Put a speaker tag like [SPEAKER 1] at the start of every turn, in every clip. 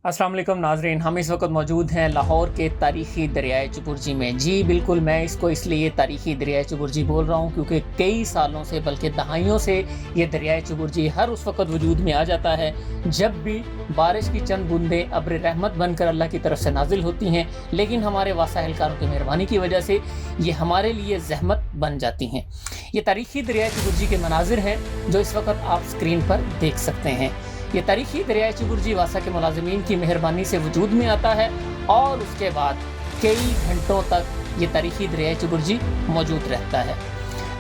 [SPEAKER 1] अस्सलाम वालेकुम नाजरीन, हम इस वक्त मौजूद हैं लाहौर के तारीख़ी दरियाए चुबुर्जी में। जी बिल्कुल, मैं इसको इसलिए तारीख़ी दरियाए चुबुर्जी बोल रहा हूँ क्योंकि कई सालों से बल्कि दहाइयों से ये दरियाए चुबुर्जी हर उस वक्त वजूद में आ जाता है जब भी बारिश की चंद बूंदें अब्र रहमत बनकर अल्लाह की तरफ से नाजिल होती हैं, लेकिन हमारे वासाइलकारों की मेहरबानी की वजह से ये हमारे लिए ज़हमत बन जाती हैं। ये तारीख़ी दरियाए चुबुर्जी के मनाजिर हैं जो इस वक्त आप स्क्रीन पर देख सकते हैं। ये तारीख़ी दरियाए चुबुर्जी वासा के मुलाजिमीन की मेहरबानी से वजूद में आता है और उसके बाद कई घंटों तक ये तारीख़ी दरियाए चुबुर्जी मौजूद रहता है।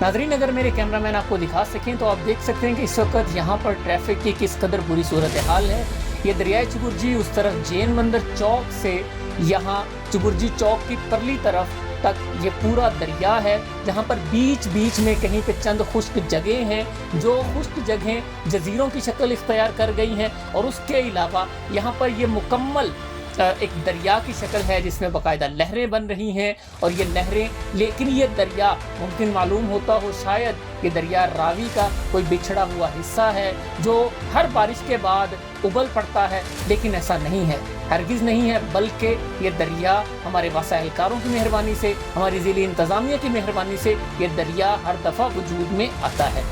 [SPEAKER 1] नाज़रीन, अगर मेरे कैमरामैन आपको दिखा सकें तो आप देख सकते हैं कि इस वक्त यहाँ पर ट्रैफिक की किस कदर बुरी सूरत हाल है। ये दरियाए चुबुर्जी उस तरफ जैन मंदिर चौक से यहाँ चुबुर्जी चौक की परली तरफ तक ये पूरा दरिया है, जहाँ पर बीच बीच में कहीं पे चंद खुश्क जगह हैं जो खुश्क जगहें जजीरों की शक्ल इख्तियार कर गई हैं और उसके अलावा यहाँ पर ये मुकम्मल एक दरिया की शक्ल है जिसमें बाकायदा लहरें बन रही हैं। और ये लहरें, लेकिन ये दरिया मुमकिन मालूम होता हो शायद ये दरिया रावी का कोई बिछड़ा हुआ हिस्सा है जो हर बारिश के बाद उबल पड़ता है, लेकिन ऐसा नहीं है, हरगिज़ नहीं है, बल्कि ये दरिया हमारे वासाइलकारों की मेहरबानी से, हमारी ज़िली इंतज़ामिया की मेहरबानी से ये दरिया हर दफ़ा वजूद में आता है।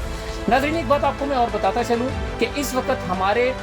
[SPEAKER 1] नाज़रीन, एक बात आपको मैं और बताता चलूँ कि इस वक्त हमारे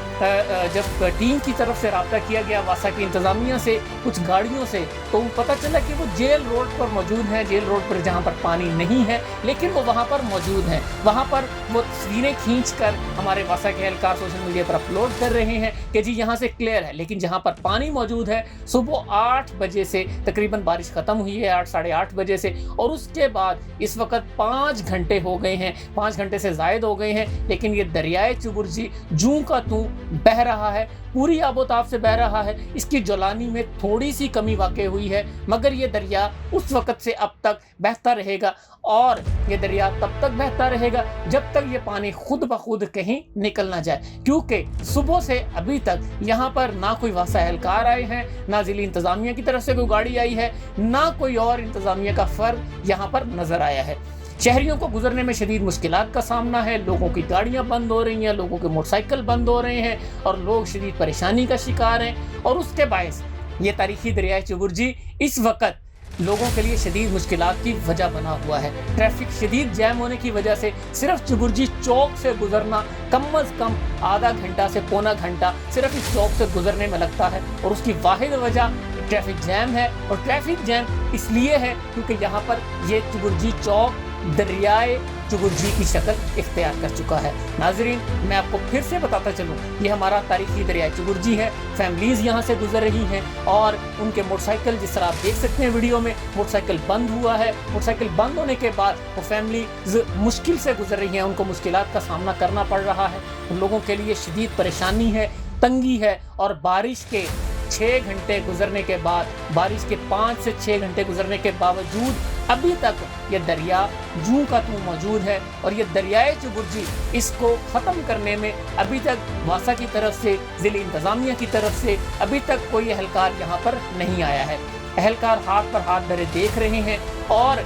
[SPEAKER 1] जब टीम की तरफ से रब्ता किया गया वासा की इंतज़ामिया से कुछ गाड़ियों से, तो पता चला कि वो जेल रोड पर मौजूद हैं। जेल रोड पर जहाँ पर पानी नहीं है लेकिन वो वहाँ पर मौजूद हैं। वहाँ पर वो तस्वीरें खींच कर हमारे वासा के एहलकार सोशल मीडिया पर अपलोड कर रहे हैं कि जी यहाँ से क्लियर है, लेकिन जहाँ पर पानी मौजूद है सुबह 8 बजे से तकरीबन बारिश ख़त्म हुई है, 8 साढ़े 8 बजे से, और उसके बाद इस वक्त 5 घंटे हो गए हैं, 5 घंटे से ज़ायद हो गए हैं, लेकिन ये दरियाए चुबुर्जी जूं का तूं बह रहा है, पूरी आबोताब से बह रहा है। इसकी जलानी में थोड़ी सी कमी वाक़ई हुई है, मगर ये दरिया उस वक्त से अब तक बहता रहेगा और ये दरिया तब तक बहता रहेगा जब तक ये पानी खुद ब खुद कहीं निकल ना जाए, क्योंकि सुबह से अभी तक यहाँ पर ना कोई वासा एहलकार आए हैं, ना ज़िली इंतज़ामिया की तरफ से कोई गाड़ी आई है, ना कोई और इंतज़ामिया का फ़र्द यहाँ पर नज़र आया है। शहरियों को गुजरने में शदीद मुश्किलात का सामना है, लोगों की गाड़ियां बंद हो रही हैं, लोगों के मोटरसाइकिल बंद हो रहे हैं और लोग शदीद परेशानी का शिकार हैं। और उसके बायस ये तारीख़ी दरियाए चुबुर्जी इस वक्त लोगों के लिए शदीद मुश्किलात की वजह बना हुआ है। ट्रैफिक शदीद जैम होने की वजह से सिर्फ चुबुर्जी चौक से गुजरना कम अज़ कम आधा घंटा से पौना घंटा सिर्फ इस चौक से गुजरने में लगता है और उसकी वाहिद वजह ट्रैफिक जैम है। और ट्रैफिक जैम इसलिए है क्योंकि यहाँ पर ये चुबुर्जी चौक दरियाए चुबुर्जी की शक्ल इख्तियार कर चुका है। नाजरीन, मैं आपको फिर से बताता चलूँ, ये हमारा तारीख़ी दरियाए चुबुर्जी है। फैमिलीज़ यहाँ से गुजर रही हैं और उनके मोटरसाइकिल, जिस तरह आप देख सकते हैं वीडियो में, मोटरसाइकिल बंद हुआ है। मोटरसाइकिल बंद होने के बाद वो फैमिलीज़ मुश्किल से गुजर रही हैं, उनको मुश्किलात का सामना करना पड़ रहा है। उन लोगों के लिए शदीद परेशानी है, तंगी है। और बारिश के 6 घंटे गुजरने के बाद, बारिश के 5 से 6 घंटे गुजरने के बावजूद अभी तक ये दरिया जूं का तूं मौजूद है। और ये दरियाए चुबुर्जी इसको ख़त्म करने में अभी तक वासा की तरफ से, ज़िली इंतज़ामिया की तरफ से अभी तक कोई अहलकार यहाँ पर नहीं आया है। अहलकार हाथ पर हाथ धरे देख रहे हैं और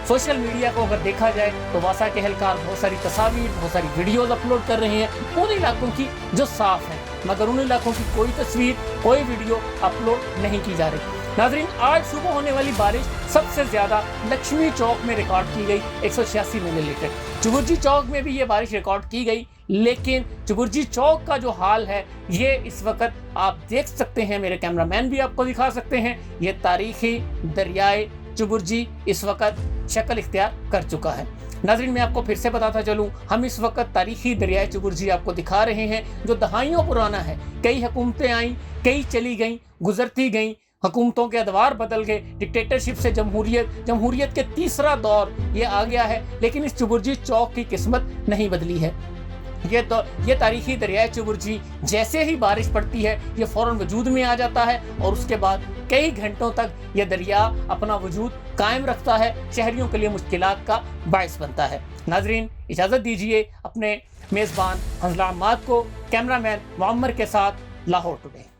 [SPEAKER 1] सोशल मीडिया को अगर देखा जाए तो वासा के अहलकार बहुत सारी तस्वीर, बहुत सारी वीडियोस अपलोड कर रहे हैं उन इलाकों की जो साफ़ हैं, मगर उन इलाकों की कोई तस्वीर, कोई वीडियो अपलोड नहीं की जा रही। नाजरीन, आज सुबह होने वाली बारिश सबसे ज़्यादा लक्ष्मी चौक में रिकॉर्ड की गई 186 मिलीलीटर। चुबुर्जी चौक में भी ये बारिश रिकॉर्ड की गई, लेकिन चुबुर्जी चौक का जो हाल है ये इस वक्त आप देख सकते हैं, मेरे कैमरामैन भी आपको दिखा सकते हैं। ये तारीख़ी दरियाए चुबुर्जी इस वक्त शक्ल इख्तियार कर चुका है। नाज़रीन, मैं आपको फिर से बताता चलूँ, हम इस वक्त तारीख़ी दरियाए चुबुर्जी आपको दिखा रहे हैं जो दहाइयों पुराना है। कई हुकूमतें आईं, कई चली गईं, गुजरती गईं, हुकूमतों के अदवार बदल गए, डिक्टेटरशिप से जमहूरियत के तीसरा दौर ये आ गया है, लेकिन इस चुबुर्जी चौक की किस्मत नहीं बदली है। ये तारीख़ी दरियाए चुबुर्जी जैसे ही बारिश पड़ती है ये फ़ौरन वजूद में आ जाता है और उसके बाद कई घंटों तक ये दरिया अपना वजूद कायम रखता है, शहरियों के लिए मुश्किलात का बायस बनता है। नाजरीन, इजाज़त दीजिए अपने मेज़बान हंसला अहमद को, कैमरामैन मुअम्मर के साथ, लाहौर टुडे।